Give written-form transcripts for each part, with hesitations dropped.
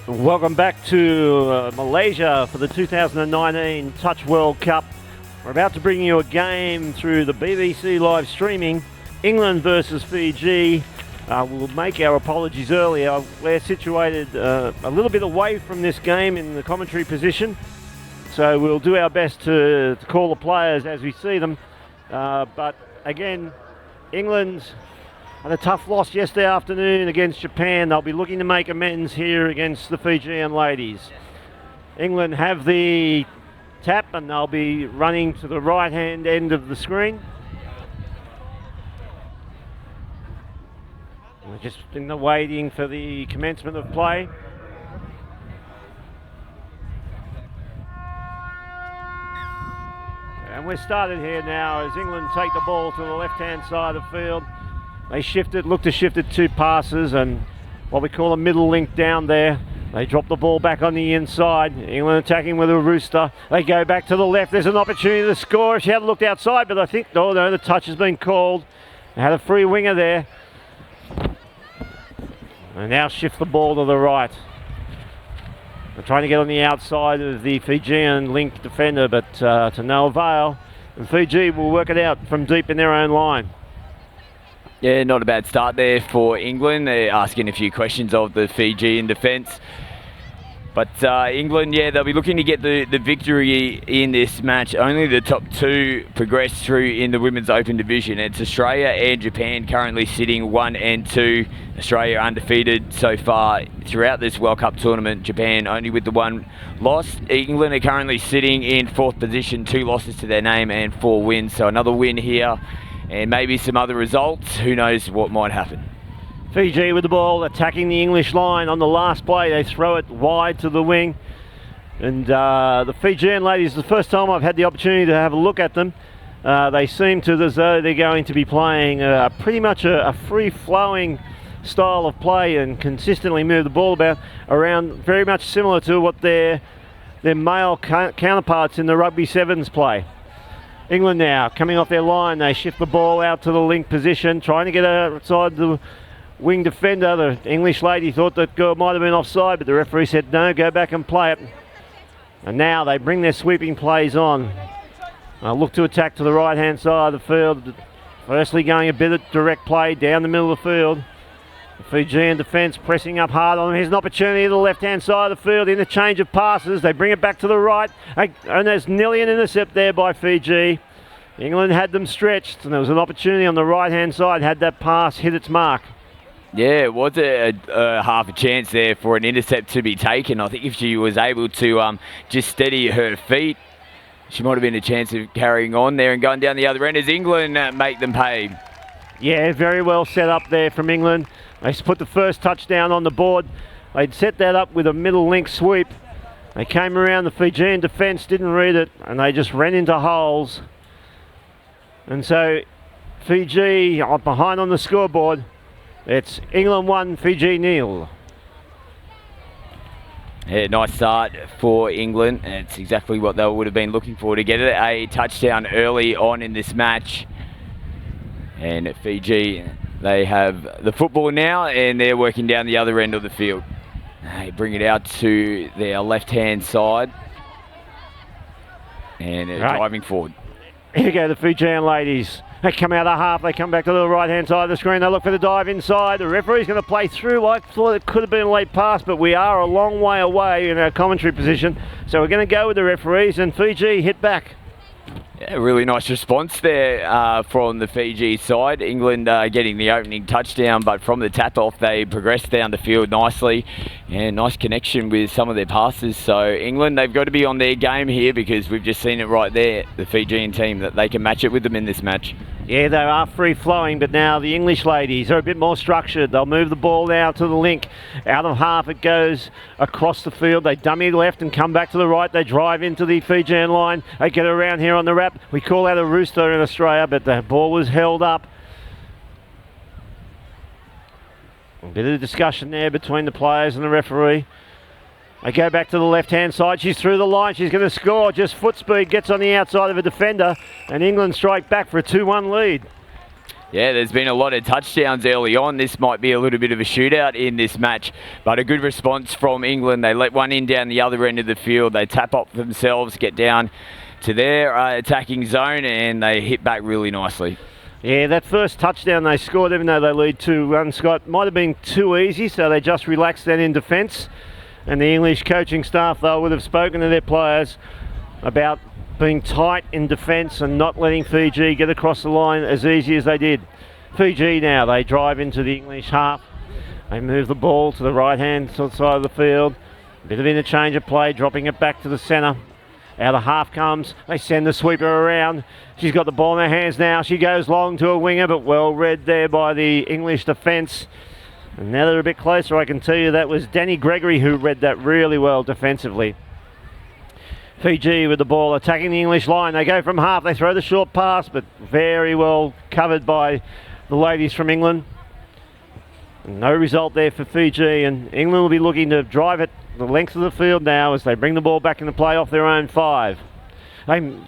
Welcome back to Malaysia for the 2019 Touch World Cup. We're about to bring you a game through the BBC live streaming. England versus Fiji. We'll make our apologies earlier. We're situated a little bit away from this game in the commentary position, so we'll do our best to call the players as we see them. But again, England's had a tough loss yesterday afternoon against Japan. They'll be looking to make amends here against the Fijian ladies. England have the tap and they'll be running to the right hand end of the screen. We're just in the waiting for the commencement of play. And we're started here now as England take the ball to the left-hand side of the field. They look to shift it 2 passes and what we call a middle link down there. They drop the ball back on the inside. England attacking with a rooster. They go back to the left. There's an opportunity to score. She had looked outside, but I think, no, the touch has been called. They had a free winger there. And now shift the ball to the right. They're trying to get on the outside of the Fijian link defender, but to no avail. And Fiji will work it out from deep in their own line. Yeah, not a bad start there for England. They're asking a few questions of the Fijian defence. But England, yeah, they'll be looking to get the victory in this match. Only the top 2 progress through in the Women's Open division. It's Australia and Japan currently sitting 1 and 2. Australia undefeated so far throughout this World Cup tournament. Japan only with the 1 loss. England are currently sitting in 4th position, 2 losses to their name and 4 wins. So another win here and maybe some other results. Who knows what might happen. Fiji with the ball, attacking the English line on the last play. They throw it wide to the wing. And the Fijian ladies, the first time I've had the opportunity to have a look at them, they seem to as though they're going to be playing pretty much a free-flowing style of play and consistently move the ball around very much similar to what their male counterparts in the rugby sevens play. England now coming off their line. They shift the ball out to the link position, trying to get outside the wing defender. The English lady thought that girl might have been offside, but the referee said no, go back and play it. And now they bring their sweeping plays on. Look to attack to the right hand side of the field. Firstly going a bit of direct play down the middle of the field. The Fijian defence pressing up hard on them. Here's an opportunity to the left-hand side of the field. Interchange of passes. They bring it back to the right. And there's nearly an intercept there by Fiji. England had them stretched, and there was an opportunity on the right-hand side. Had that pass hit its mark. Yeah, it was a half a chance there for an intercept to be taken. I think if she was able to just steady her feet, she might have been a chance of carrying on there and going down the other end as England make them pay. Yeah, very well set up there from England. They put the first touchdown on the board. They'd set that up with a middle link sweep. They came around, the Fijian defence didn't read it, and they just ran into holes. And so Fiji are behind on the scoreboard. It's England 1, Fiji 0. Yeah, nice start for England. It's exactly what they would have been looking for to get a touchdown early on in this match. And at Fiji, they have the football now and they're working down the other end of the field. They bring it out to their left-hand side and they're driving forward. Here go the Fijian ladies. They come out of half, they come back to the right-hand side of the screen, they look for the dive inside. The referee's going to play through. I thought it could have been a late pass, but we are a long way away in our commentary position. So we're going to go with the referees and Fiji hit back. Yeah, really nice response there from the Fiji side. England getting the opening touchdown, but from the tap-off they progressed down the field nicely. And nice connection with some of their passes. So England, they've got to be on their game here because we've just seen it right there, the Fijian team, that they can match it with them in this match. Yeah, they are free-flowing, but now the English ladies are a bit more structured. They'll move the ball now to the link. Out of half, it goes across the field. They dummy left and come back to the right. They drive into the Fijian line. They get around here on the wrap. We call that a rooster in Australia, but the ball was held up. A bit of discussion there between the players and the referee. They go back to the left-hand side. She's through the line. She's going to score. Just foot speed. Gets on the outside of a defender. And England strike back for a 2-1 lead. Yeah, there's been a lot of touchdowns early on. This might be a little bit of a shootout in this match, but a good response from England. They let one in down the other end of the field. They tap up themselves, get down to their attacking zone, and they hit back really nicely. Yeah, that first touchdown they scored, even though they lead 2-1, Scott, might have been too easy, so they just relaxed then in defence. And the English coaching staff, though, would have spoken to their players about being tight in defence and not letting Fiji get across the line as easy as they did. Fiji now, they drive into the English half. They move the ball to the right-hand side of the field. A bit of interchange of play, dropping it back to the centre. Out of half comes, they send the sweeper around. She's got the ball in her hands now. She goes long to a winger, but well read there by the English defence. And now they're a bit closer, I can tell you that was Danny Gregory who read that really well defensively. Fiji with the ball attacking the English line. They go from half, they throw the short pass, but very well covered by the ladies from England. No result there for Fiji, and England will be looking to drive it the length of the field now as they bring the ball back into play off their own 5.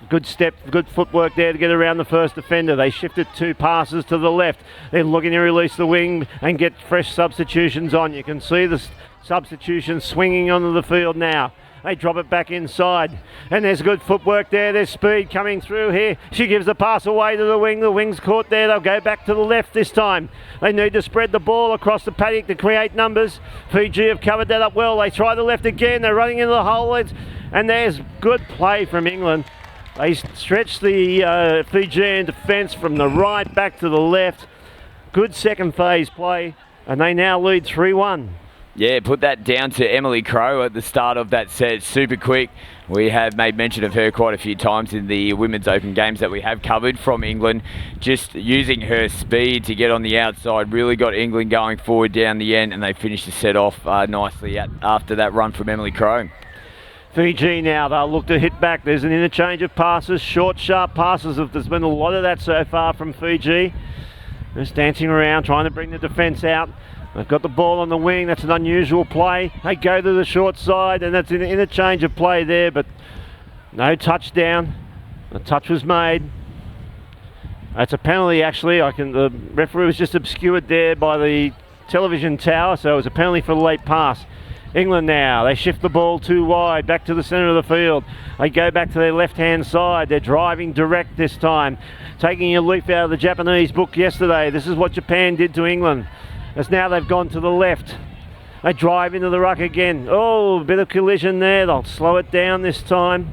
Good step, good footwork there to get around the first defender. They shifted 2 passes to the left. They're looking to release the wing and get fresh substitutions on. You can see the substitutions swinging onto the field now. They drop it back inside, and there's good footwork there. There's speed coming through here. She gives the pass away to the wing. The wing's caught there. They'll go back to the left this time. They need to spread the ball across the paddock to create numbers. Fiji have covered that up well. They try the left again. They're running into the hole, and there's good play from England. They stretch the Fijian defence from the right back to the left. Good second phase play, and they now lead 3-1. Yeah, put that down to Emily Crowe at the start of that set. Super quick. We have made mention of her quite a few times in the Women's Open games that we have covered from England. Just using her speed to get on the outside really got England going forward down the end, and they finished the set off nicely after that run from Emily Crowe. Fiji now, they'll look to hit back. There's an interchange of passes, short, sharp passes. There's been a lot of that so far from Fiji. Just dancing around, trying to bring the defence out. They've got the ball on the wing. That's an unusual play. They go to the short side, and that's an interchange of play there, but no touchdown. The touch was made. It's a penalty, actually. The referee was just obscured there by the television tower, so it was a penalty for the late pass. England now, they shift the ball too wide, back to the centre of the field. They go back to their left-hand side. They're driving direct this time, taking a leaf out of the Japanese book yesterday. This is what Japan did to England. As now they've gone to the left. They drive into the ruck again. Oh, a bit of collision there. They'll slow it down this time.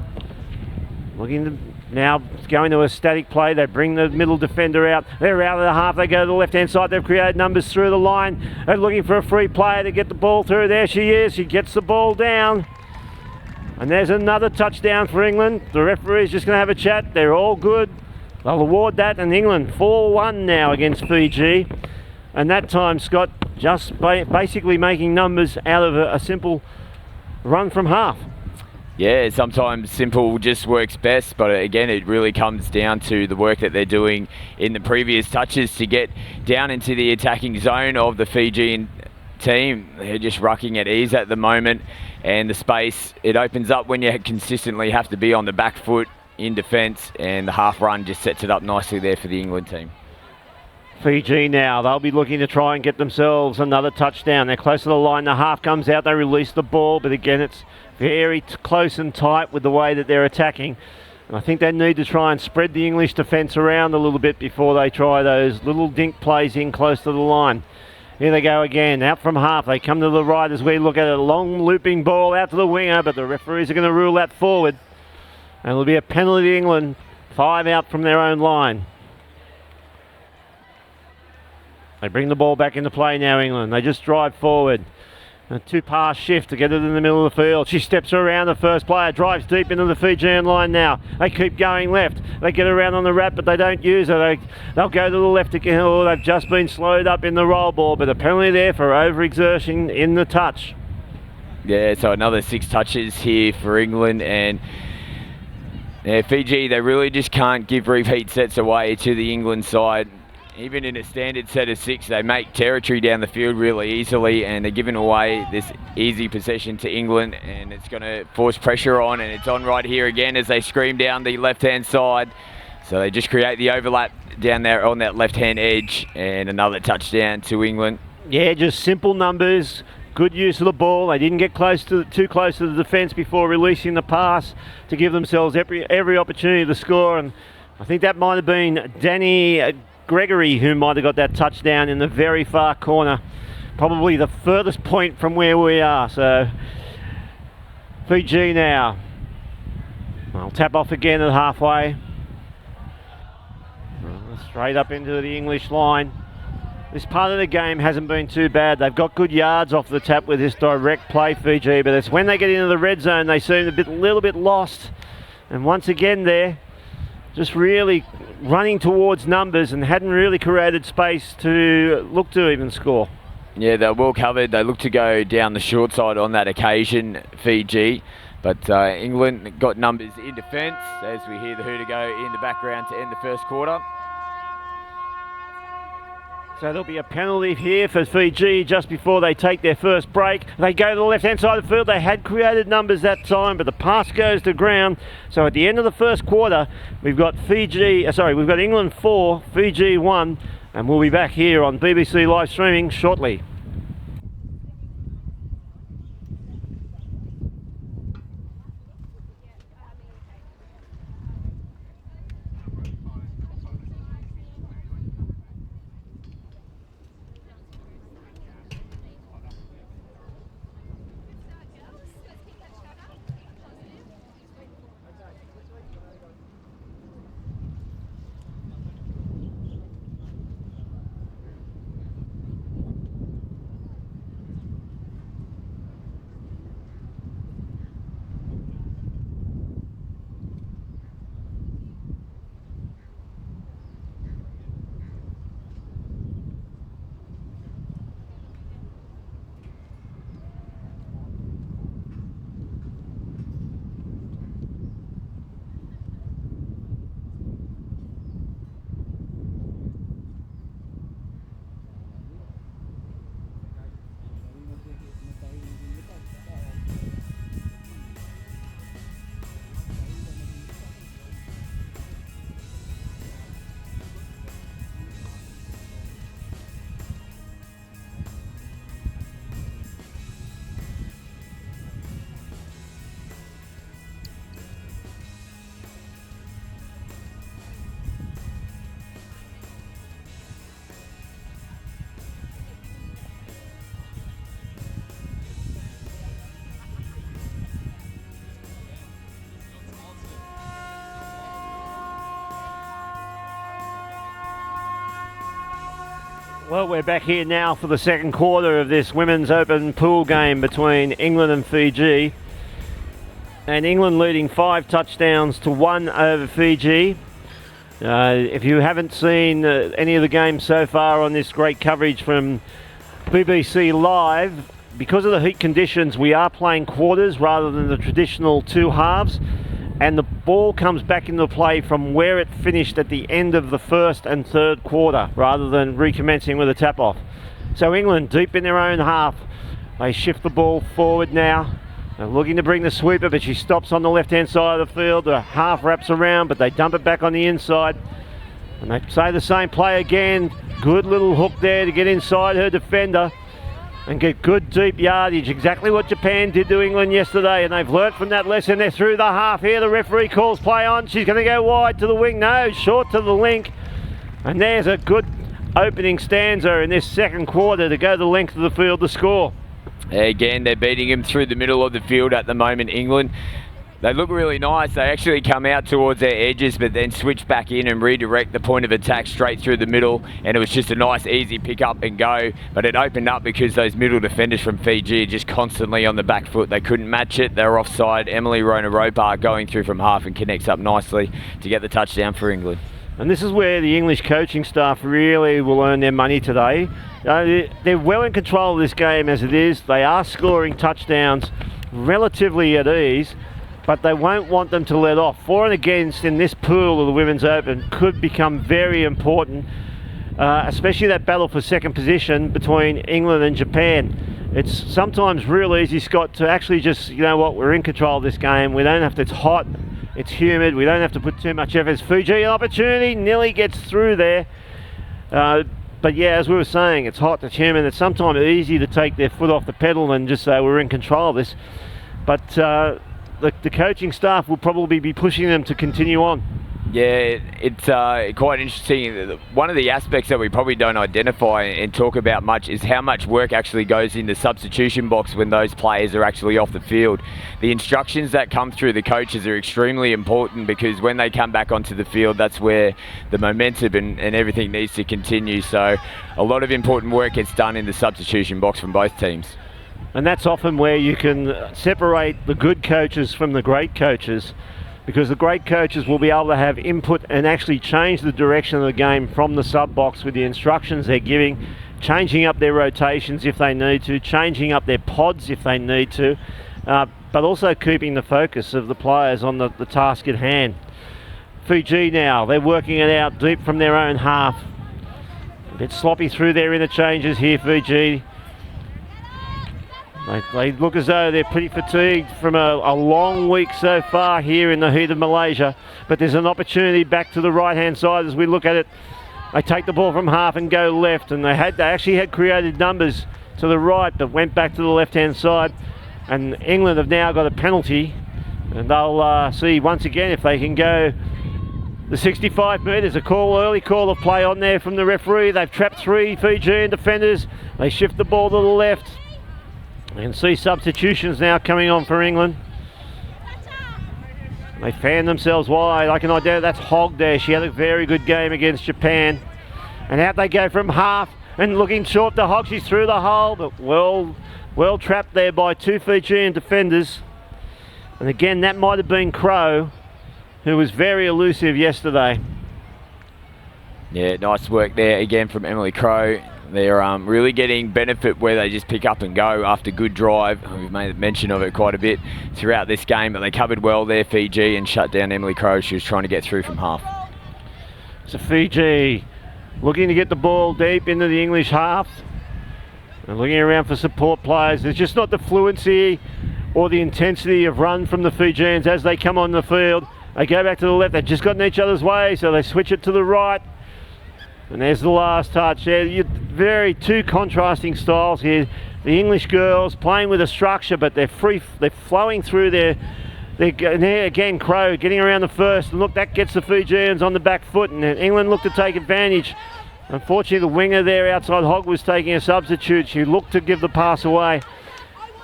Looking to now going to a static play. They bring the middle defender out. They're out of the half. They go to the left-hand side. They've created numbers through the line. They're looking for a free player to get the ball through. There she is. She gets the ball down. And there's another touchdown for England. The referee's just going to have a chat. They're all good. They'll award that. And England 4-1 now against Fiji. And that time, Scott, just basically making numbers out of a simple run from half. Yeah, sometimes simple just works best, but again, it really comes down to the work that they're doing in the previous touches to get down into the attacking zone of the Fijian team. They're just rucking at ease at the moment, and the space, it opens up when you consistently have to be on the back foot in defence, and the half run just sets it up nicely there for the England team. Fiji now, they'll be looking to try and get themselves another touchdown. They're close to the line. The half comes out. They release the ball, but again, it's very close and tight with the way that they're attacking. And I think they need to try and spread the English defence around a little bit before they try those little dink plays in close to the line. Here they go again, out from half. They come to the right as we look at a long looping ball out to the winger, but the referees are going to rule that forward. And it'll be a penalty to England, 5 out from their own line. They bring the ball back into play now, England. They just drive forward. A 2-pass shift to get it in the middle of the field. She steps around the first player, drives deep into the Fijian line now. They keep going left. They get around on the wrap, but they don't use her. They'll go to the left again. Oh, they've just been slowed up in the roll ball, but a penalty there for overexertion in the touch. Yeah, so another 6 touches here for England, and Fiji, they really just can't give repeat sets away to the England side. Even in a standard set of 6, they make territory down the field really easily, and they're giving away this easy possession to England, and it's going to force pressure on, and it's on right here again as they scream down the left-hand side. So they just create the overlap down there on that left-hand edge, and another touchdown to England. Yeah, just simple numbers, good use of the ball. They didn't get too close to the defence before releasing the pass to give themselves every opportunity to score. And I think that might have been Danny Gregory who might have got that touchdown in the very far corner, probably the furthest point from where we are. So Fiji now. I'll tap off again at halfway. Straight up into the English line. This part of the game hasn't been too bad. They've got good yards off the tap with this direct play, Fiji, but it's when they get into the red zone they seem a little bit lost. And once again there, just really running towards numbers and hadn't really created space to look to even score. Yeah, they're well covered. They look to go down the short side on that occasion, Fiji. But England got numbers in defence as we hear the hooter go in the background to end the first quarter. So there'll be a penalty here for Fiji just before they take their first break. They go to the left-hand side of the field. They had created numbers that time, but the pass goes to ground. So at the end of the first quarter, we've got England 4, Fiji 1, and we'll be back here on BBC live streaming shortly. Well, we're back here now for the second quarter of this Women's Open pool game between England and Fiji. And England leading 5 touchdowns to 1 over Fiji. If you haven't seen any of the games so far on this great coverage from BBC Live, because of the heat conditions, we are playing quarters rather than the traditional 2 halves. And the ball comes back into play from where it finished at the end of the first and third quarter, rather than recommencing with a tap-off. So England deep in their own half. They shift the ball forward now. They're looking to bring the sweeper, but she stops on the left-hand side of the field. The half wraps around, but they dump it back on the inside. And they say the same play again. Good little hook there to get inside her defender and get good deep yardage. Exactly what Japan did to England yesterday, and they've learnt from that lesson. They're through the half here. The referee calls play on. She's going to go wide to the wing. No, short to the link. And there's a good opening stanza in this second quarter to go the length of the field to score. Again, they're beating him through the middle of the field at the moment, England. They look really nice. They actually come out towards their edges, but then switch back in and redirect the point of attack straight through the middle. And it was just a nice, easy pick up and go. But it opened up because those middle defenders from Fiji are just constantly on the back foot. They couldn't match it. They were offside. Emily Rona-Ropar going through from half and connects up nicely to get the touchdown for England. And this is where the English coaching staff really will earn their money today. They're well in control of this game as it is. They are scoring touchdowns relatively at ease, but they won't want them to let off. For and against in this pool of the Women's Open could become very important, especially that battle for second position between England and Japan. It's sometimes real easy, Scott, to actually just, you know what, we're in control of this game. We don't have to, it's hot, It's humid. We don't have to put too much effort. It's Fiji, an opportunity. Nearly gets through there. But yeah, as we were saying, it's hot, it's humid. It's sometimes easy to take their foot off the pedal and just say we're in control of this. But the coaching staff will probably be pushing them to continue on. Yeah, it's quite interesting. One of the aspects that we probably don't identify and talk about much is how much work actually goes in the substitution box when those players are actually off the field. The instructions that come through the coaches are extremely important, because when they come back onto the field, that's where the momentum and everything needs to continue. So a lot of important work gets done in the substitution box from both teams. And that's often where you can separate the good coaches from the great coaches, because the great coaches will be able to have input and actually change the direction of the game from the sub box with the instructions they're giving, changing up their rotations if they need to, changing up their pods if they need to, but also keeping the focus of the players on the task at hand. Fiji now, they're working it out deep from their own half. A bit sloppy through their interchanges here, Fiji. They look as though they're pretty fatigued from a long week so far here in the heat of Malaysia. But there's an opportunity back to the right-hand side as we look at it. They take the ball from half and go left, and they actually had created numbers to the right, but went back to the left-hand side. And England have now got a penalty, and they'll see once again if they can go the 65 metres. A early call of play on there from the referee. They've trapped 3 Fijian defenders. They shift the ball to the left. You can see substitutions now coming on for England. They fan themselves wide. I can identify that's Hogg there. She had a very good game against Japan. And out they go from half, and looking short to Hogg. She's through the hole, but well trapped there by 2 Fijian defenders. And again, that might have been Crow, who was very elusive yesterday. Yeah, nice work there again from Emily Crow. They're really getting benefit where they just pick up and go after good drive. We've made mention of it quite a bit throughout this game, but they covered well there, Fiji, and shut down Emily Crow. She was trying to get through from half. So Fiji looking to get the ball deep into the English half and looking around for support players. There's just not the fluency or the intensity of run from the Fijians as they come on the field. They go back to the left. They've just got in each other's way, so they switch it to the right. And there's the last touch there. Two contrasting styles here. The English girls playing with a structure, but they're flowing through there. Again, Crow getting around the first. And look, that gets the Fijians on the back foot, and England looked to take advantage. Unfortunately, the winger there outside Hogg was taking a substitute. She looked to give the pass away.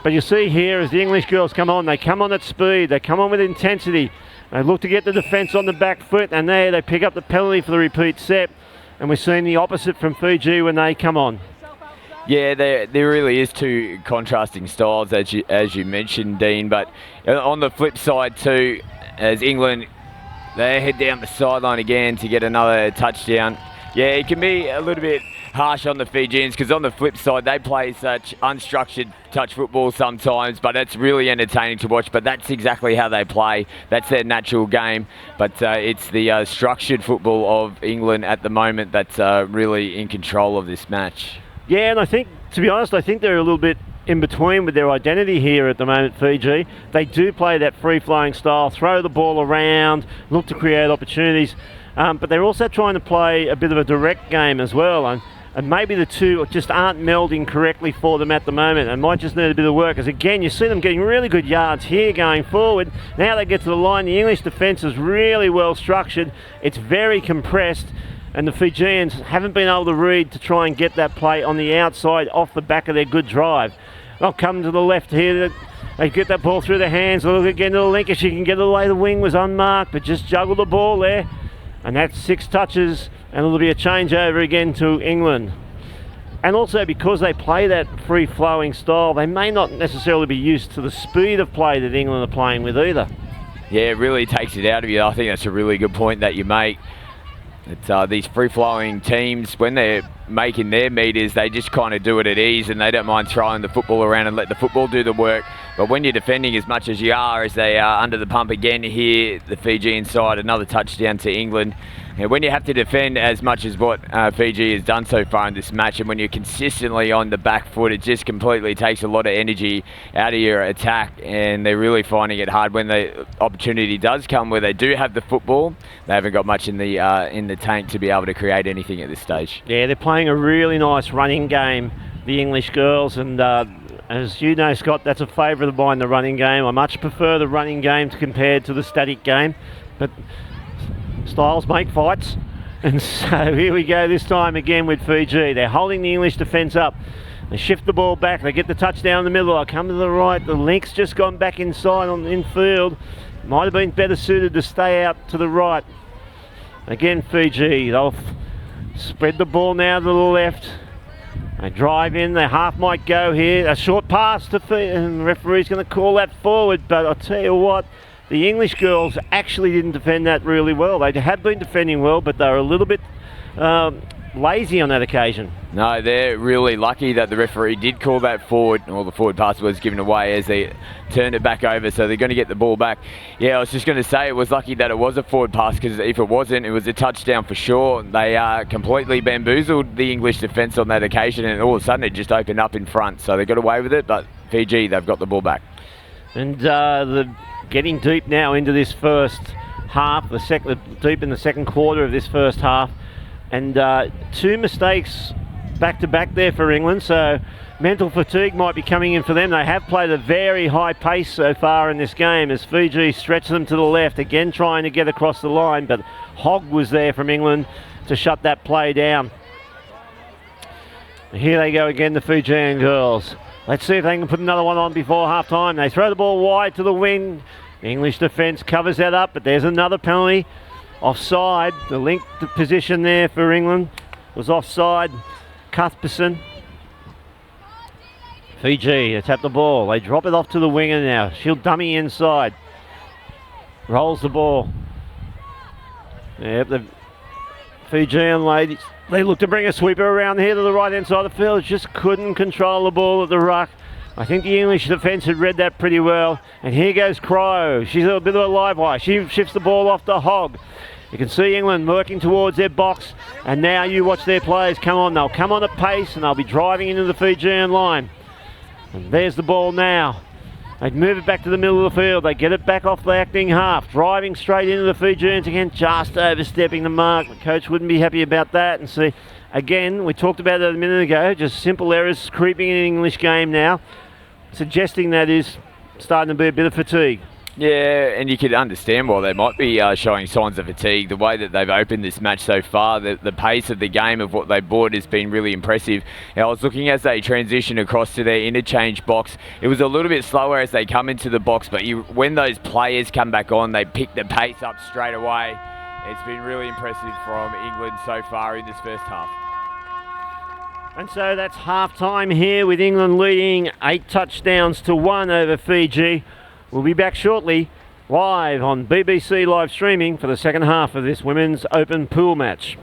But you see here, as the English girls come on, they come on at speed. They come on with intensity. They look to get the defence on the back foot, and there they pick up the penalty for the repeat set. And we're seeing the opposite from Fiji when they come on. Yeah, there really is 2 contrasting styles, as you mentioned, Dean. But on the flip side too, as England, they head down the sideline again to get another touchdown. Yeah, it can be a little bit harsh on the Fijians, because on the flip side, they play such unstructured touch football sometimes, but it's really entertaining to watch. But that's exactly how they play. That's their natural game. But it's the structured football of England at the moment that's really in control of this match. Yeah, and I think, to be honest, I think they're a little bit in between with their identity here at the moment, Fiji. They do play that free-flowing style, throw the ball around, look to create opportunities, but they're also trying to play a bit of a direct game as well. And maybe the two just aren't melding correctly for them at the moment and might just need a bit of work. As again, you see them getting really good yards here going forward. Now they get to the line. The English defence is really well structured. It's very compressed, and the Fijians haven't been able to read to try and get that play on the outside off the back of their good drive. They'll come to the left here. They get that ball through their hands. Look again to the link. If she can get it away, the wing was unmarked, but just juggle the ball there. And that's 6 touches, and it'll be a changeover again to England. And also, because they play that free-flowing style, they may not necessarily be used to the speed of play that England are playing with either. Yeah, it really takes it out of you. I think that's a really good point that you make. It's these free-flowing teams, when they're making their meters, they just kind of do it at ease, and they don't mind throwing the football around and let the football do the work. But when you're defending as much as you are, as they are under the pump again here, the Fijian side, another touchdown to England. when you have to defend as much as what Fiji has done so far in this match, and when you're consistently on the back foot, it just completely takes a lot of energy out of your attack, and they're really finding it hard when the opportunity does come where they do have the football. They haven't got much in the tank to be able to create anything at this stage. Yeah, they're playing a really nice running game, the English girls, and as you know, Scott, that's a favourite of mine, the running game. I much prefer the running game compared to the static game, but styles make fights. And so here we go this time again with Fiji. They're holding the English defence up. They shift the ball back. They get the touchdown in the middle. I come to the right. The link's just gone back inside on infield. Might have been better suited to stay out to the right. Again, Fiji. They'll spread the ball now to the left. They drive in. They half might go here. A short pass to Fiji, and the referee's going to call that forward. But I'll tell you what, the English girls actually didn't defend that really well. They had been defending well, but they were a little bit lazy on that occasion. No, they're really lucky that the referee did call that forward, or the forward pass was given away as they turned it back over, so they're going to get the ball back. Yeah, I was just going to say it was lucky that it was a forward pass, because if it wasn't, it was a touchdown for sure. They completely bamboozled the English defence on that occasion, and all of a sudden it just opened up in front, so they got away with it, but Fiji, they've got the ball back. And the getting deep now into this first half, deep in the second quarter of this first half, and two mistakes back to back there for England, so mental fatigue might be coming in for them. They have played a very high pace so far in this game as Fiji stretch them to the left, again trying to get across the line, but Hogg was there from England to shut that play down. Here they go again, the Fijian girls. Let's see if they can put another one on before half time. They throw the ball wide to the wing. The English defence covers that up, but there's another penalty. Offside. The linked position there for England was offside. Cuthbertson. Fiji, they tap the ball. They drop it off to the winger now. She'll dummy inside. Rolls the ball. Yep, the Fijian ladies, they look to bring a sweeper around here to the right-hand side of the field. Just couldn't control the ball at the ruck. I think the English defence had read that pretty well. And here goes Crow. She's a bit of a live wire. She shifts the ball off to Hogg. You can see England working towards their box. And now you watch their players come on. They'll come on at pace and they'll be driving into the Fijian line. And there's the ball now. They move it back to the middle of the field. They get it back off the acting half. Driving straight into the Fijians again, just overstepping the mark. The coach wouldn't be happy about that. And see, again, we talked about it a minute ago, just simple errors creeping in the English game now, suggesting that is starting to be a bit of fatigue. Yeah, and you could understand why they might be showing signs of fatigue. The way that they've opened this match so far, the pace of the game of what they brought has been really impressive. Now, I was looking as they transition across to their interchange box. It was a little bit slower as they come into the box, but when those players come back on, they pick the pace up straight away. It's been really impressive from England so far in this first half. And so that's half time here with England leading 8 touchdowns to 1 over Fiji. We'll be back shortly, live on BBC live streaming for the second half of this Women's Open Pool match.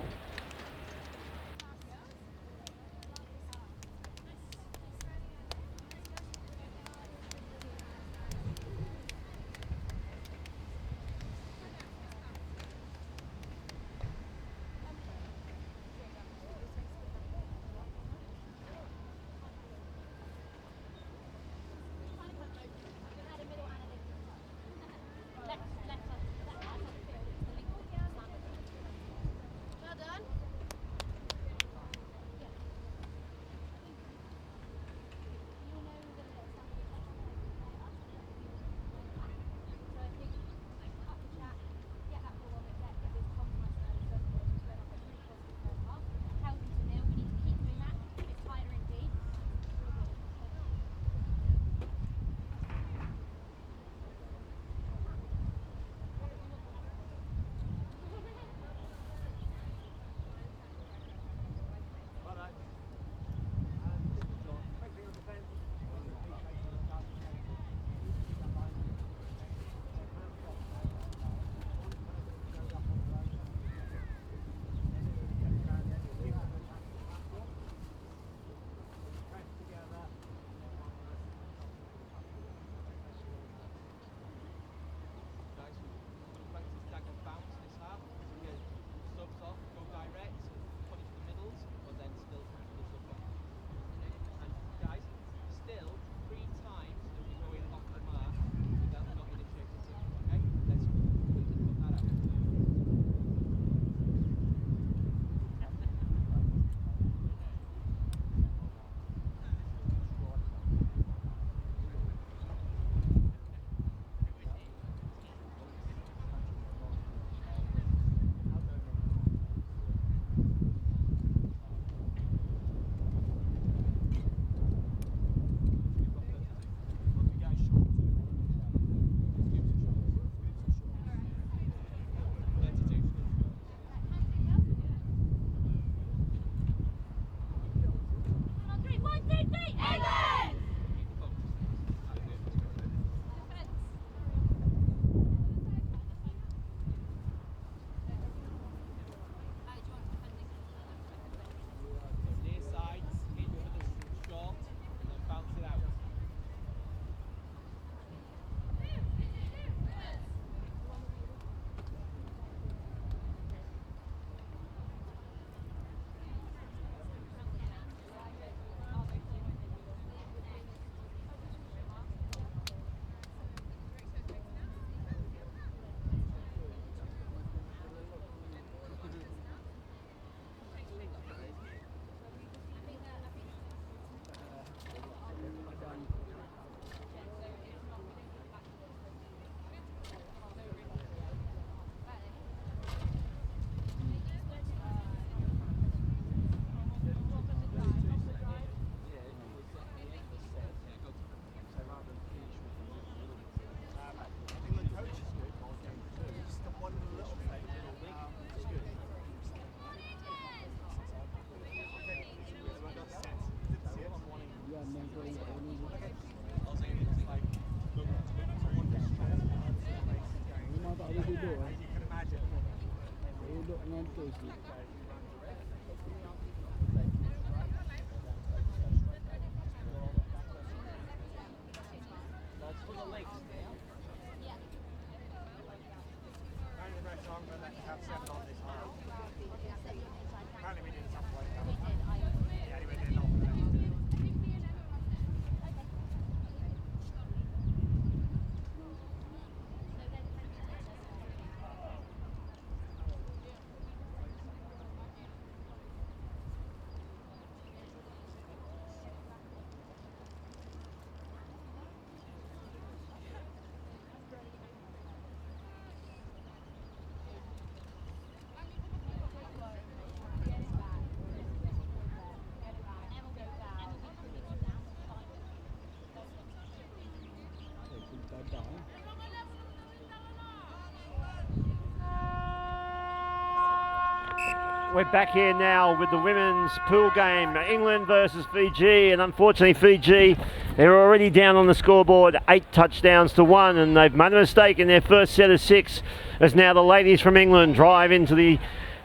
We're back here now with the women's pool game, England versus Fiji, and unfortunately Fiji, they're already down on the scoreboard, 8 touchdowns to 1, and they've made a mistake in their first set of 6, as now the ladies from England drive into the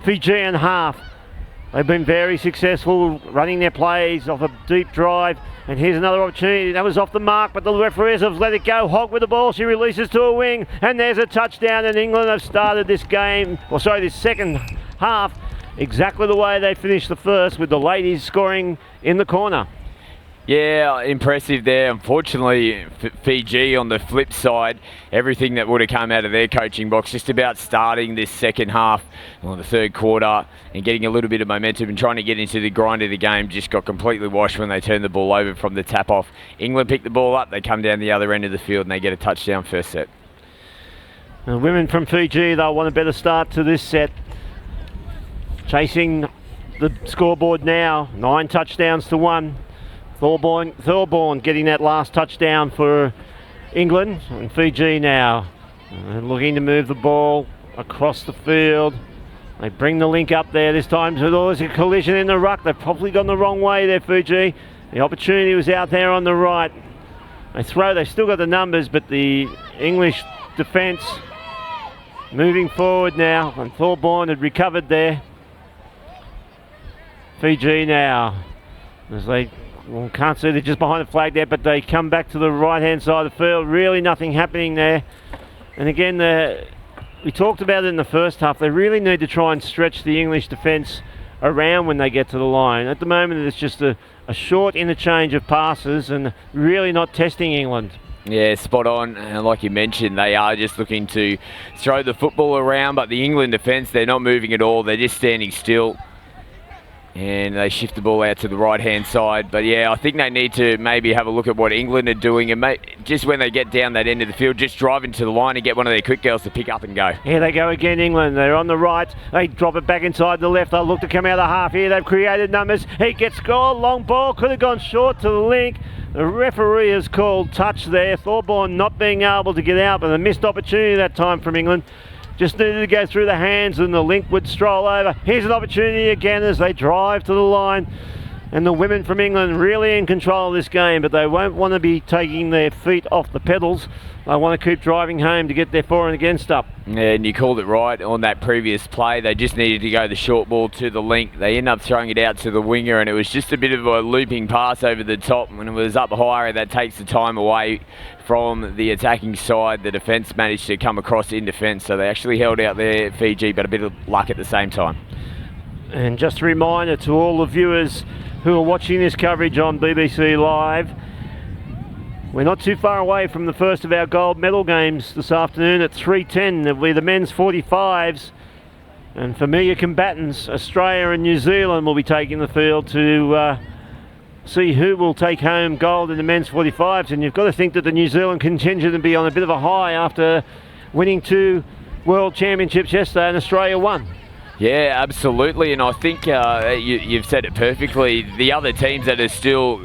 Fijian half. They've been very successful running their plays off a deep drive, and here's another opportunity. That was off the mark, but the referees have let it go. Hogg with the ball, she releases to a wing, and there's a touchdown, and England have started this game, this second half, exactly the way they finished the first, with the ladies scoring in the corner. Yeah, impressive there. Unfortunately, Fiji on the flip side, everything that would have come out of their coaching box, just about starting this second half, or the third quarter, and getting a little bit of momentum and trying to get into the grind of the game, just got completely washed when they turned the ball over from the tap off. England pick the ball up, they come down the other end of the field, and they get a touchdown first set. The women from Fiji, they'll want a better start to this set. Chasing the scoreboard now, 9 touchdowns to 1. Thorborn getting that last touchdown for England, and Fiji now looking to move the ball across the field. They bring the link up there this time, so there's a collision in the ruck. They've probably gone the wrong way there, Fiji. The opportunity was out there on the right. They've still got the numbers, but the English defence moving forward now, and Thorborn had recovered there. Fiji now, as they can't see, they're just behind the flag there, but they come back to the right hand side of the field. Really nothing happening there. And again, we talked about it in the first half, they really need to try and stretch the English defence around when they get to the line. At the moment it's just a short interchange of passes and really not testing England. Yeah, spot on. And like you mentioned, they are just looking to throw the football around, but the England defence, they're not moving at all, they're just standing still. And they shift the ball out to the right-hand side. But yeah, I think they need to maybe have a look at what England are doing, and just when they get down that end of the field, just drive into the line and get one of their quick girls to pick up and go. Here they go again, England. They're on the right. They drop it back inside the left. They'll look to come out of the half here. They've created numbers. He gets scored. Long ball. Could have gone short to the link. The referee has called touch there. Thorborn not being able to get out, but a missed opportunity that time from England. Just needed to go through the hands and the link would stroll over. Here's an opportunity again as they drive to the line. And the women from England really in control of this game, but they won't want to be taking their feet off the pedals. They want to keep driving home to get their for and against up. Yeah, and you called it right on that previous play. They just needed to go the short ball to the link. They end up throwing it out to the winger, and it was just a bit of a looping pass over the top. When it was up higher, that takes the time away from the attacking side. The defence managed to come across in defence, so they actually held out there, Fiji, but a bit of luck at the same time. And just a reminder to all the viewers who are watching this coverage on BBC Live, we're not too far away from the first of our gold medal games this afternoon at 3:10. It'll be the men's 45s, and familiar combatants, Australia and New Zealand, will be taking the field to see who will take home gold in the men's 45s. And you've got to think that the New Zealand contingent will be on a bit of a high after winning 2 World Championships yesterday, and Australia won. Yeah, absolutely, and I think you've said it perfectly. The other teams that are still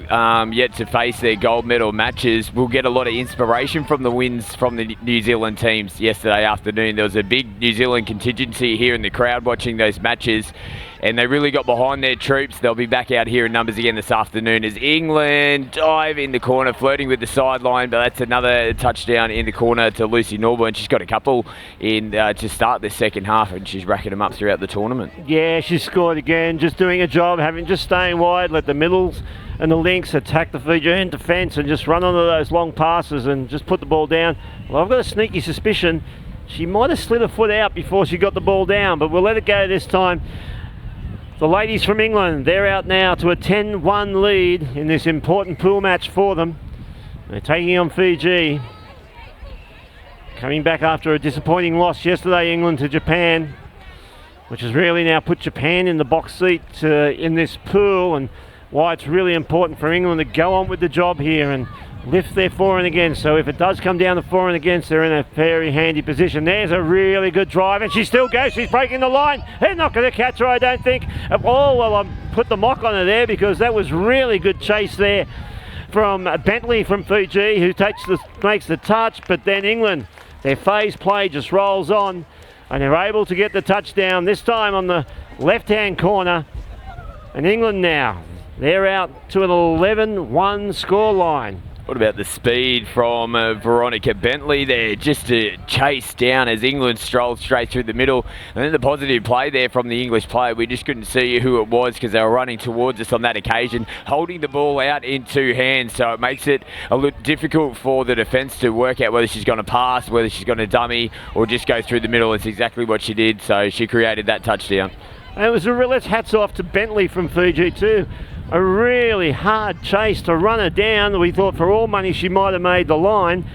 yet to face their gold medal matches will get a lot of inspiration from the wins from the New Zealand teams yesterday afternoon. There was a big New Zealand contingency here in the crowd watching those matches, and they really got behind their troops. They'll be back out here in numbers again this afternoon as England dive in the corner, flirting with the sideline, but that's another touchdown in the corner to Lucy Norburn. She's got a couple in to start this second half, and she's racking them up throughout the tournament. Yeah, she scored again, just doing a job, just staying wide, let the middles and the links attack the Fijian defence and just run onto those long passes and just put the ball down. Well, I've got a sneaky suspicion she might have slid her foot out before she got the ball down, but we'll let it go this time. The ladies from England, they're out now to a 10-1 lead in this important pool match for them. They're taking on Fiji. Coming back after a disappointing loss yesterday, England to Japan, which has really now put Japan in the box seat in this pool, and why it's really important for England to go on with the job here and lift their for and against. So if it does come down to for and against, they're in a very handy position. There's a really good drive, and she still goes. She's breaking the line. They're not going to catch her, I don't think. Oh, well, I put the mock on her there because that was really good chase there from Bentley from Fiji, who makes the touch, but then England, their phase play just rolls on, and they're able to get the touchdown, this time on the left-hand corner. And England now, they're out to an 11-1 scoreline. What about the speed from Veronica Bentley there, just to chase down as England strolled straight through the middle. And then the positive play there from the English player. We just couldn't see who it was because they were running towards us on that occasion, holding the ball out in two hands. So it makes it a little difficult for the defence to work out whether she's going to pass, whether she's going to dummy, or just go through the middle. It's exactly what she did. So she created that touchdown. And it was a real hats off to Bentley from Fiji too. A really hard chase to run her down. We thought for all money she might have made the line,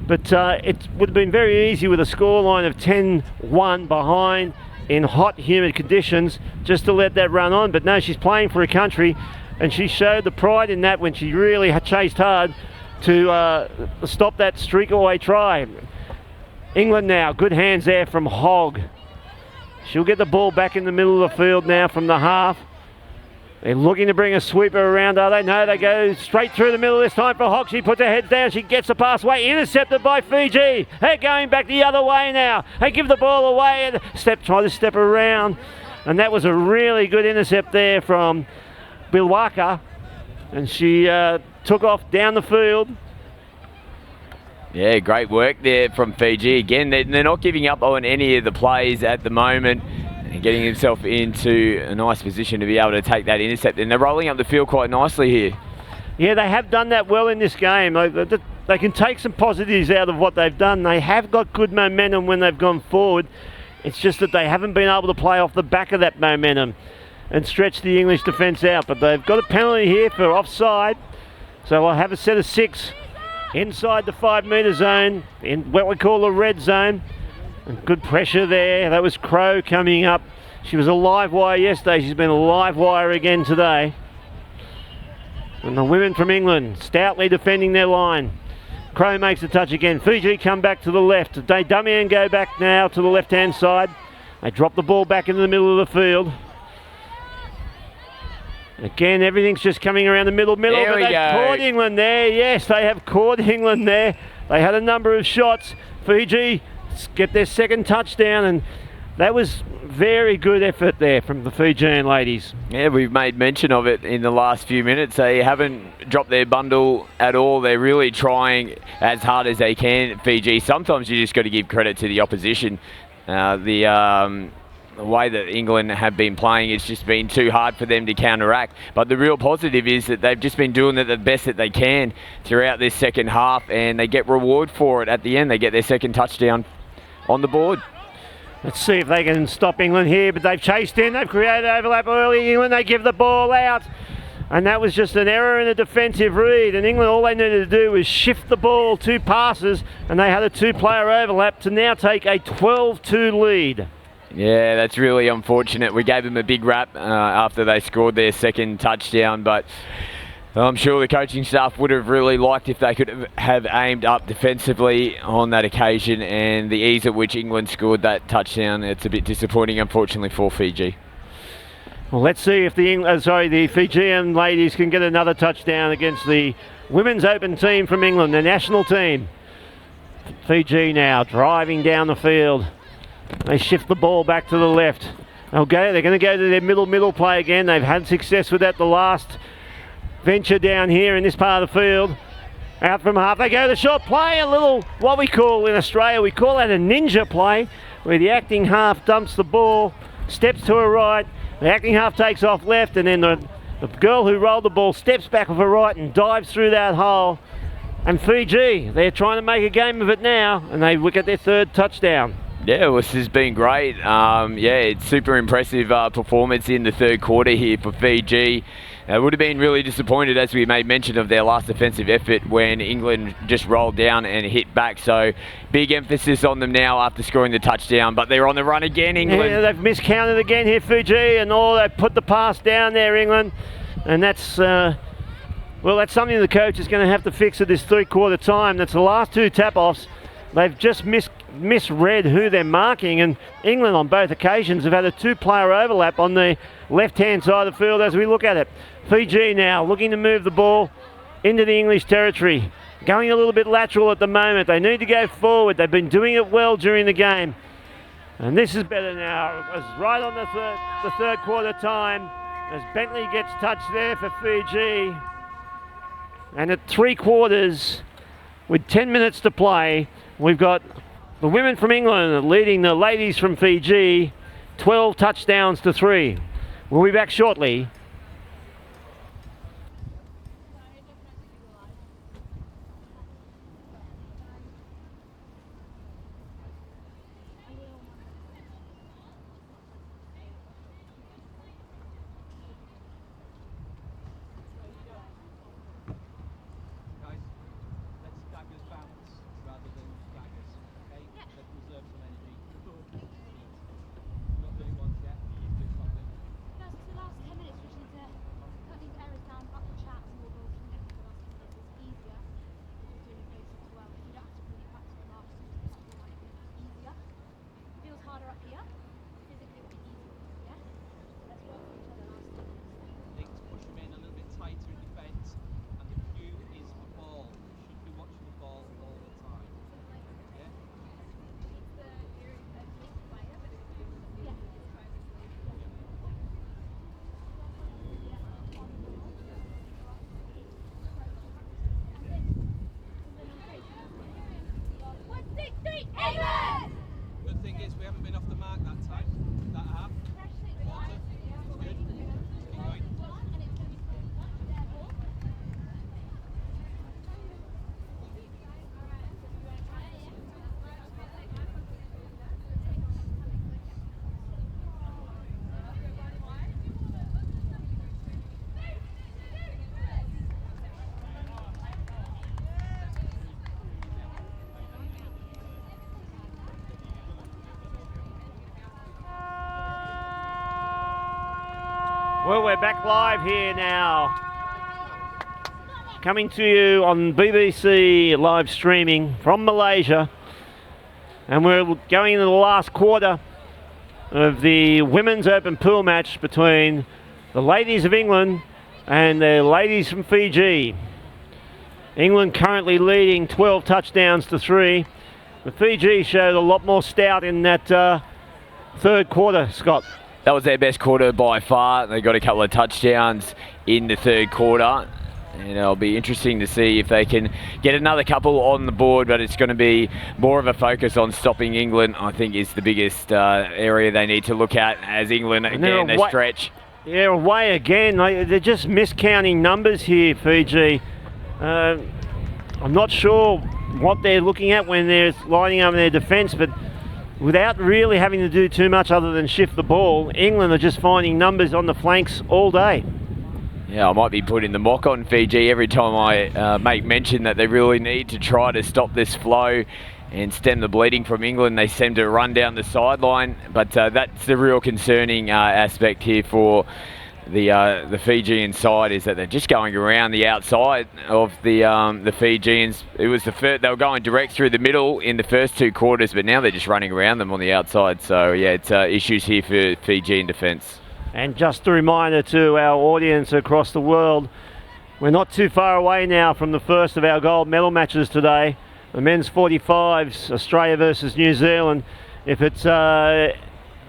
but it would have been very easy with a scoreline of 10-1 behind in hot, humid conditions just to let that run on. But no, she's playing for a country, and she showed the pride in that when she really chased hard to stop that streak-away try. England now, good hands there from Hogg. She'll get the ball back in the middle of the field now from the half. They're looking to bring a sweeper around, are they? No, they go straight through the middle this time for Hogg. She puts her head down. She gets the pass away. Intercepted by Fiji. They're going back the other way now. They give the ball away and try to step around. And that was a really good intercept there from Bilwaka. And she took off down the field. Yeah, great work there from Fiji. Again, they're not giving up on any of the plays at the moment. And getting himself into a nice position to be able to take that intercept. And they're rolling up the field quite nicely here. Yeah, they have done that well in this game. They can take some positives out of what they've done. They have got good momentum when they've gone forward. It's just that they haven't been able to play off the back of that momentum and stretch the English defence out. But they've got a penalty here for offside. So I'll have a set of 6 inside the 5-metre zone in what we call the red zone. And good pressure there. That was Crow coming up. She was a live wire yesterday. She's been a live wire again today. And the women from England stoutly defending their line. Crow makes a touch again. Fiji come back to the left. They dummy and go back now to the left-hand side. They drop the ball back into the middle of the field. Again, everything's just coming around the middle. But they've caught England there. Yes, they have caught England there. They had a number of shots. Fiji get their second touchdown, and that was very good effort there from the Fijian ladies. Yeah, we've made mention of it in the last few minutes. They haven't dropped their bundle at all. They're really trying as hard as they can, Fiji. Sometimes you just got to give credit to the opposition. The way that England have been playing, it's just been too hard for them to counteract. But the real positive is that they've just been doing it the best that they can throughout this second half, and they get reward for it at the end. They get their second touchdown on the board. Let's see if they can stop England here, but they've chased in, they've created overlap early. England, they give the ball out, and that was just an error in a defensive read. And England, all they needed to do was shift the ball 2 passes, and they had a 2-player overlap to now take a 12-2 lead. Yeah, that's really unfortunate. We gave them a big rap after they scored their second touchdown, but I'm sure the coaching staff would have really liked if they could have aimed up defensively on that occasion, and the ease at which England scored that touchdown, it's a bit disappointing, unfortunately, for Fiji. Well, let's see if the Fijian ladies can get another touchdown against the women's open team from England, the national team. Fiji now driving down the field. They shift the ball back to the left. They're going to go to their middle play again. They've had success with that the last venture down here in this part of the field. Out from half, they go to the short play, a little, what we call in Australia, we call that a ninja play, where the acting half dumps the ball, steps to her right, the acting half takes off left, and then the girl who rolled the ball steps back with her right and dives through that hole. And Fiji, they're trying to make a game of it now, and they get their third touchdown. Yeah, well, this has been great. It's super impressive performance in the third quarter here for Fiji. Would have been really disappointed, as we made mention of their last offensive effort, when England just rolled down and hit back. So big emphasis on them now after scoring the touchdown. But they're on the run again, England. Yeah, they've miscounted again here, Fiji, and they put the pass down there, England. And that's something the coach is going to have to fix at this three-quarter time. That's the last two tap-offs. They've just misread who they're marking, and England on both occasions have had a two-player overlap on the left-hand side of the field as we look at it. Fiji now looking to move the ball into the English territory, going a little bit lateral at the moment. They need to go forward. They've been doing it well during the game, and this is better now. It was right on the third quarter time as Bentley gets touched there for Fiji, and at 3/4 with 10 minutes to play, we've got the women from England leading the ladies from Fiji 12 touchdowns to 3. We'll be back shortly. Good thing is we haven't been off the mark that time, that half. Quarter. It's good. Keep going. Well, we're back live here now, coming to you on BBC live streaming from Malaysia, and we're going into the last quarter of the Women's Open Pool match between the ladies of England and the ladies from Fiji. England currently leading 12 touchdowns to 3. The Fiji showed a lot more stout in that third quarter, Scott. That was their best quarter by far. They got a couple of touchdowns in the third quarter, and it'll be interesting to see if they can get another couple on the board, but it's going to be more of a focus on stopping England, I think, is the biggest area they need to look at, as England, again, they stretch. Yeah, away again. They're just miscounting numbers here, Fiji. I'm not sure what they're looking at when they're lining up in their defence, but without really having to do too much other than shift the ball, England are just finding numbers on the flanks all day. Yeah, I might be putting the mock on Fiji every time I make mention that they really need to try to stop this flow and stem the bleeding from England. They seem to run down the sideline, but that's the real concerning aspect here for the Fijian side, is that they're just going around the outside of the Fijians. It was they were going direct through the middle in the first two quarters, but now they're just running around them on the outside. So yeah, it's issues here for Fiji in defence. And just a reminder to our audience across the world, we're not too far away now from the first of our gold medal matches today. The men's 45s, Australia versus New Zealand. If it's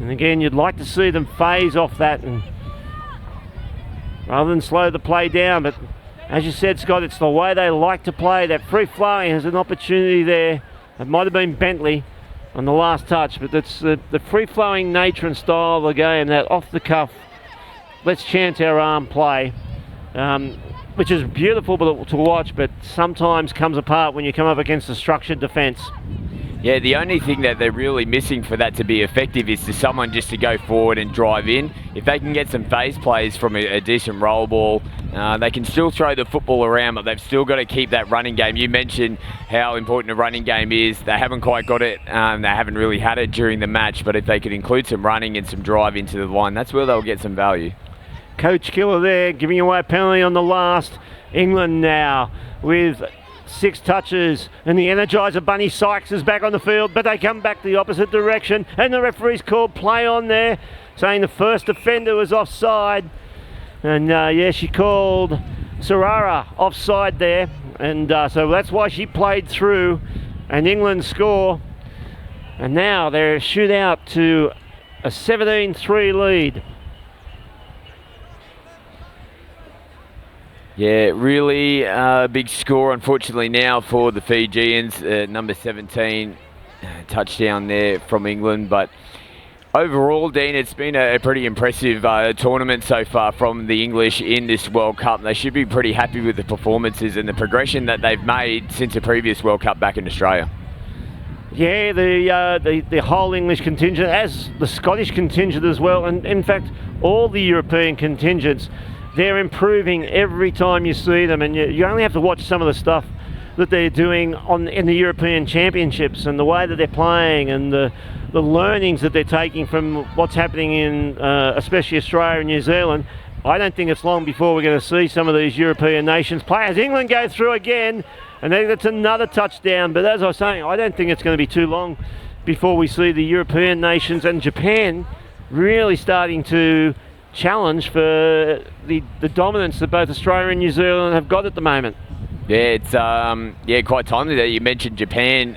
And again, you'd like to see them phase off that and rather than slow the play down. But as you said, Scott, it's the way they like to play. That free flowing has an opportunity there. It might have been Bentley on the last touch, but it's the free-flowing nature and style of the game, that off-the-cuff, let's chance our arm play, which is beautiful to watch, but sometimes comes apart when you come up against a structured defence. Yeah, the only thing that they're really missing for that to be effective is someone just to go forward and drive in. If they can get some phase plays from a decent roll ball, they can still throw the football around, but they've still got to keep that running game. You mentioned how important a running game is. They haven't quite got it. They haven't really had it during the match, but if they could include some running and some drive into the line, that's where they'll get some value. Coach Killer there, giving away a penalty on the last. England now with 6 touches, and the Energizer Bunny Sykes is back on the field, but they come back the opposite direction, and the referee's called play on there, saying the first offender was offside. And yeah, she called Sarara offside there, and so that's why she played through, and England score. And now they're shoot out to a 17-3 lead. Yeah, really big score, unfortunately, now for the Fijians. Number 17 touchdown there from England. But overall, Dean, it's been a pretty impressive tournament so far from the English in this World Cup. They should be pretty happy with the performances and the progression that they've made since the previous World Cup back in Australia. Yeah, the whole English contingent, as the Scottish contingent as well, and in fact, all the European contingents, they're improving every time you see them, and you only have to watch some of the stuff that they're doing in the European Championships and the way that they're playing and the learnings that they're taking from what's happening in especially Australia and New Zealand. I don't think it's long before we're going to see some of these European nations play. As England go through again, and then it's another touchdown, but as I was saying, I don't think it's going to be too long before we see the European nations and Japan really starting to challenge for the dominance that both Australia and New Zealand have got at the moment. Yeah, it's quite timely that you mentioned Japan.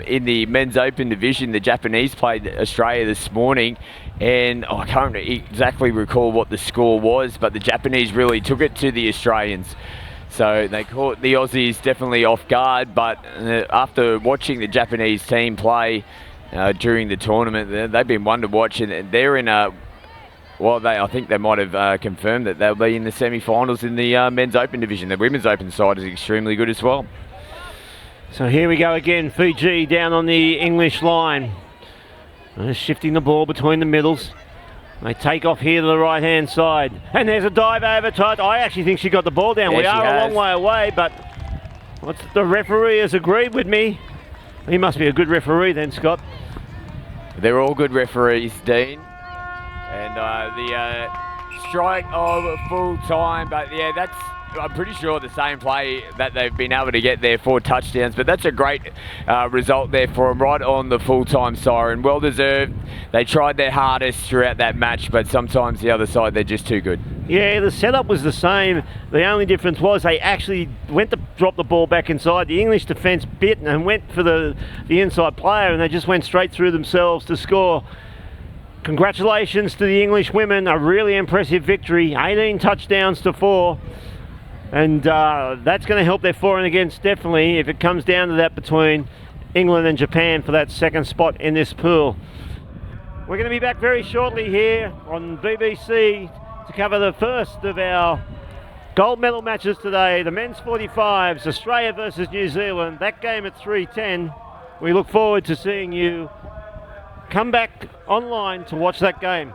In the men's open division, the Japanese played Australia this morning, and I can't exactly recall what the score was, but the Japanese really took it to the Australians. So they caught the Aussies definitely off guard, but after watching the Japanese team play during the tournament, they've been one to watch, and they're in a I think they might have confirmed that they'll be in the semi-finals in the men's open division. The women's open side is extremely good as well. So here we go again, Fiji down on the English line. Shifting the ball between the middles. They take off here to the right-hand side. And there's a dive over tight. I actually think she got the ball down. Yeah, we are a long way away, but the referee has agreed with me. He must be a good referee then, Scott. They're all good referees, Dean. And the strike of full time, but yeah, I'm pretty sure the same play that they've been able to get there, 4 touchdowns, but that's a great result there for them, right on the full-time siren. Well deserved. They tried their hardest throughout that match, but sometimes the other side, they're just too good. Yeah, the setup was the same. The only difference was they actually went to drop the ball back inside. The English defence bit and went for the inside player, and they just went straight through themselves to score. Congratulations to the English women, a really impressive victory, 18 touchdowns to 4. And that's going to help their for and against, definitely, if it comes down to that between England and Japan for that second spot in this pool. We're going to be back very shortly here on BBC to cover the first of our gold medal matches today, the men's 45s, Australia versus New Zealand, that game at 3:10. We look forward to seeing you come back online to watch that game.